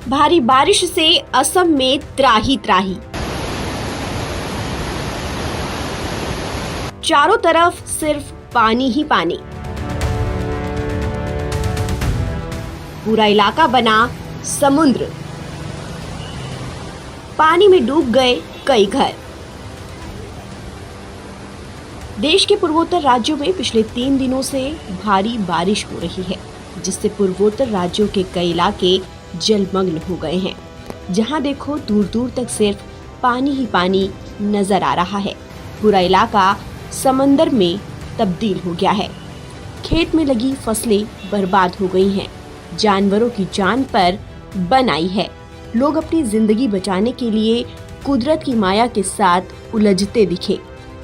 भारी बारिश से असम में त्राही त्राही। चारों तरफ सिर्फ पानी ही पानी। पूरा इलाका बना समुद्र। पानी में डूब गए कई घर। देश के पूर्वोत्तर राज्यों में पिछले 3 दिनों से भारी बारिश हो रही है, जिससे पूर्वोत्तर राज्यों के कई इलाके जलमग्न हो गए हैं। जहां देखो दूर दूर तक सिर्फ पानी ही पानी नजर आ रहा है। पूरा इलाका समंदर में तब्दील हो गया है। खेत में लगी फसलें बर्बाद हो गई हैं। जानवरों की जान पर बन आई है। लोग अपनी जिंदगी बचाने के लिए कुदरत की माया के साथ उलझते दिखे।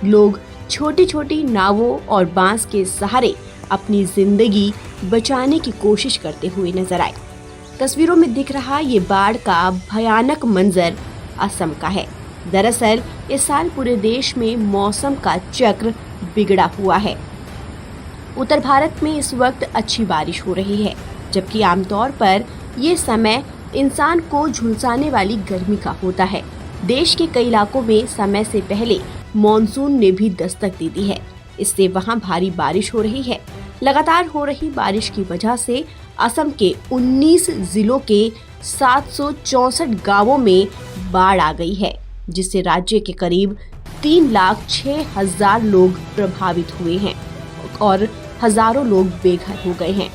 लोग छोटी छोटी नावों और बांस के सहारे अपनी जिंदगी बचाने की कोशिश करते हुए नजर आए। तस्वीरों में दिख रहा ये बाढ़ का भयानक मंजर असम का है। दरअसल इस साल पूरे देश में मौसम का चक्र बिगड़ा हुआ है। उत्तर भारत में इस वक्त अच्छी बारिश हो रही है, जबकि आमतौर पर ये समय इंसान को झुलसाने वाली गर्मी का होता है। देश के कई इलाकों में समय से पहले मॉनसून ने भी दस्तक दे दी है। इससे वहां भारी बारिश हो रही है। लगातार हो रही बारिश की वजह से असम के 19 जिलों के 764 गांवों में बाढ़ आ गई है, जिससे राज्य के करीब 3,06,000 लोग प्रभावित हुए हैं और हजारों लोग बेघर हो गए हैं।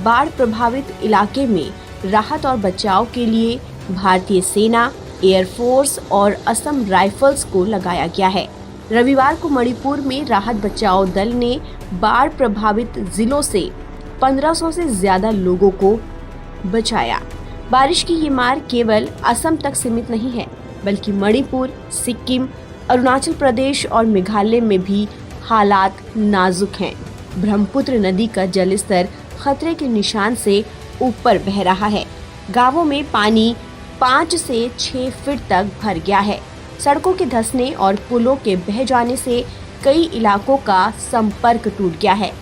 बाढ़ प्रभावित इलाके में राहत और बचाव के लिए भारतीय सेना, एयरफोर्स और असम राइफल्स को लगाया गया है। रविवार को मणिपुर में राहत बचाव दल ने बाढ़ प्रभावित जिलों से 1500 से ज्यादा लोगों को बचाया। बारिश की ये मार केवल असम तक सीमित नहीं है, बल्कि मणिपुर, सिक्किम, अरुणाचल प्रदेश और मेघालय में भी हालात नाजुक हैं। ब्रह्मपुत्र नदी का जलस्तर खतरे के निशान से ऊपर बह रहा है। गांवों में पानी 5 से 6 फीट तक भर गया है। सड़कों के धंसने और पुलों के बह जाने से कई इलाकों का संपर्क टूट गया है।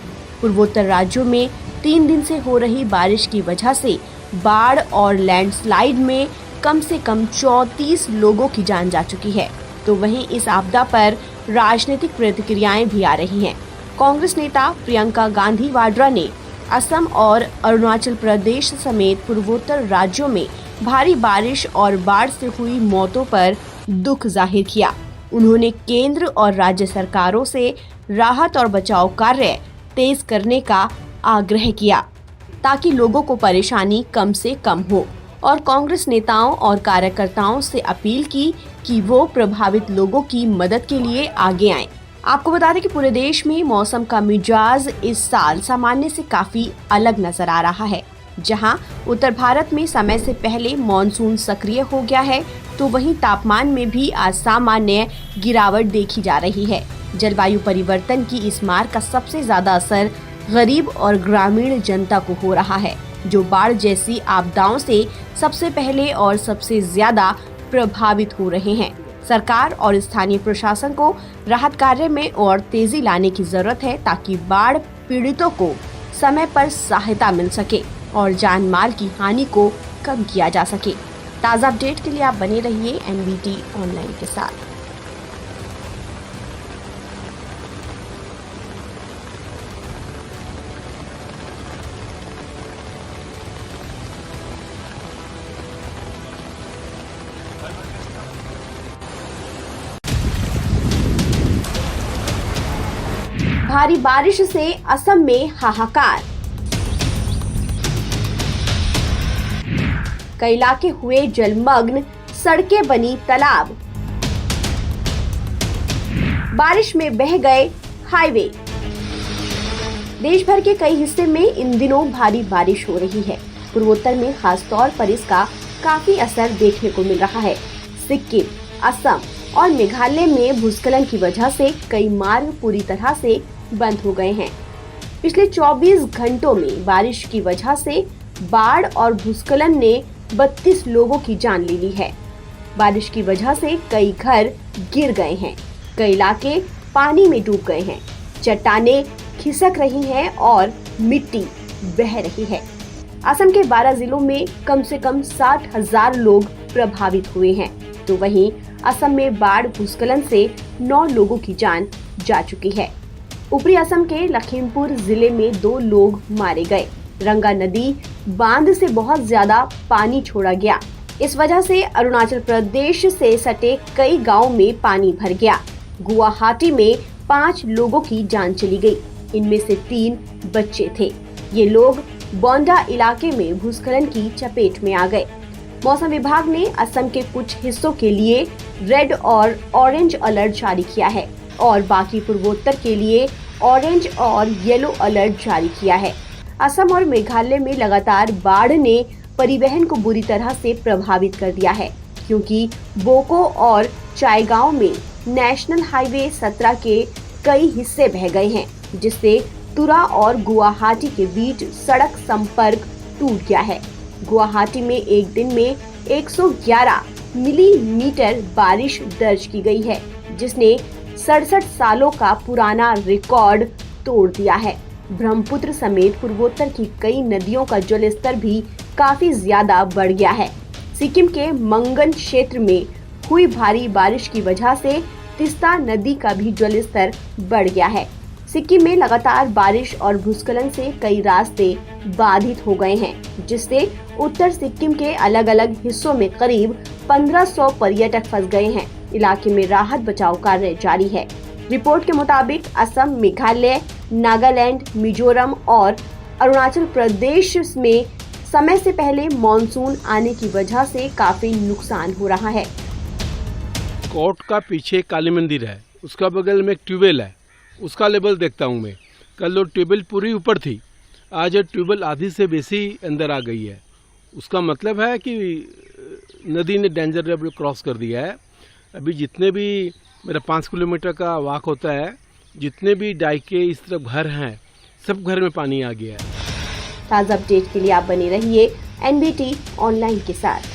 पूर्वोत्तर राज्यों में 3 दिन से हो रही बारिश की वजह से बाढ़ और लैंडस्लाइड में कम से कम 34 लोगों की जान जा चुकी है। तो वहीं इस आपदा पर राजनीतिक प्रतिक्रियाएं भी आ रही हैं। कांग्रेस नेता प्रियंका गांधी वाड्रा ने असम और अरुणाचल प्रदेश समेत पूर्वोत्तर राज्यों में भारी बारिश और बाढ़ से हुई मौतों पर दुख जाहिर किया। उन्होंने केंद्र और राज्य सरकारों से राहत और बचाव कार्य तेज करने का आग्रह किया, ताकि लोगों को परेशानी कम से कम हो, और कांग्रेस नेताओं और कार्यकर्ताओं से अपील की कि वो प्रभावित लोगों की मदद के लिए आगे आएं। आपको बता दें कि पूरे देश में मौसम का मिजाज इस साल सामान्य से काफी अलग नजर आ रहा है। जहां उत्तर भारत में समय से पहले मॉनसून सक्रिय हो गया है, तो वहीं तापमान में भी असामान्य गिरावट देखी जा रही है। जलवायु परिवर्तन की इस मार का सबसे ज्यादा असर गरीब और ग्रामीण जनता को हो रहा है, जो बाढ़ जैसी आपदाओं से सबसे पहले और सबसे ज्यादा प्रभावित हो रहे हैं। सरकार और स्थानीय प्रशासन को राहत कार्य में और तेजी लाने की जरूरत है, ताकि बाढ़ पीड़ितों को समय पर सहायता मिल सके और जान माल की हानि को कम किया जा सके। ताज़ा अपडेट के लिए आप बने रहिए NBT ऑनलाइन के साथ। भारी बारिश से असम में हाहाकार। कई इलाके हुए जलमग्न, सड़कें बनी तालाब। बारिश में बह गए हाईवे। देश भर के कई हिस्से में इन दिनों भारी बारिश हो रही है। पूर्वोत्तर में खास तौर पर इसका काफी असर देखने को मिल रहा है। सिक्किम, असम और मेघालय में भूस्खलन की वजह से कई मार्ग पूरी तरह से बंद हो गए हैं। पिछले 24 घंटों में बारिश की वजह से बाढ़ और भूस्खलन ने 32 लोगों की जान ले ली है। बारिश की वजह से कई घर गिर गए हैं। कई इलाके पानी में डूब गए हैं। चट्टानें खिसक रही हैं और मिट्टी बह रही है। असम के 12 जिलों में कम से कम 60,000 लोग प्रभावित हुए हैं, तो वहीं असम में बाढ़ भूस्खलन से 9 लोगों की जान जा चुकी है। ऊपरी असम के लखीमपुर जिले में 2 लोग मारे गए। रंगा नदी बांध से बहुत ज्यादा पानी छोड़ा गया। इस वजह से अरुणाचल प्रदेश से सटे कई गांवों में पानी भर गया। गुवाहाटी में 5 लोगों की जान चली गई। इनमें से 3 बच्चे थे। ये लोग बोंडा इलाके में भूस्खलन की चपेट में आ गए। मौसम विभाग ने असम के कुछ हिस्सों के लिए रेड और ऑरेंज अलर्ट जारी किया है और बाकी पूर्वोत्तर के लिए ऑरेंज और येलो अलर्ट जारी किया है। असम और मेघालय में लगातार बाढ़ ने परिवहन को बुरी तरह से प्रभावित कर दिया है, क्योंकि बोको और चायगांव में नेशनल हाईवे 17 के कई हिस्से बह गए हैं, जिससे तुरा और गुवाहाटी के बीच सड़क संपर्क टूट गया है। गुवाहाटी में एक दिन में 111 मिलीमीटर बारिश दर्ज की गई है, जिसने 67 सालों का पुराना रिकॉर्ड तोड़ दिया है। ब्रह्मपुत्र समेत पूर्वोत्तर की कई नदियों का जलस्तर भी काफी ज्यादा बढ़ गया है। सिक्किम के मंगन क्षेत्र में हुई भारी बारिश की वजह से तिस्ता नदी का भी जलस्तर बढ़ गया है। सिक्किम में लगातार बारिश और भूस्खलन से कई रास्ते बाधित हो गए हैं, जिससे उत्तर सिक्किम के अलग अलग हिस्सों में करीब 1500 पर्यटक फंस गए हैं। इलाके में राहत बचाव कार्य जारी है। रिपोर्ट के मुताबिक असम, मेघालय, नागालैंड, मिजोरम और अरुणाचल प्रदेश में समय से पहले मॉनसून आने की वजह से काफी नुकसान हो रहा है। कोर्ट का पीछे काली मंदिर है, उसका बगल में एक ट्यूबवेल है, उसका लेवल देखता हूँ मैं। कल वो ट्यूबवेल पूरी ऊपर थी, आज ट्यूबवेल आधी से बेसी अंदर आ गई है। उसका मतलब है कि नदी ने डेंजर लेवल क्रॉस कर दिया है। अभी जितने भी मेरा 5 किलोमीटर का वॉक होता है, जितने भी डाइके इस तरफ घर हैं, सब घर में पानी आ गया है। ताज़ा अपडेट के लिए आप बने रहिए NBT ऑनलाइन के साथ।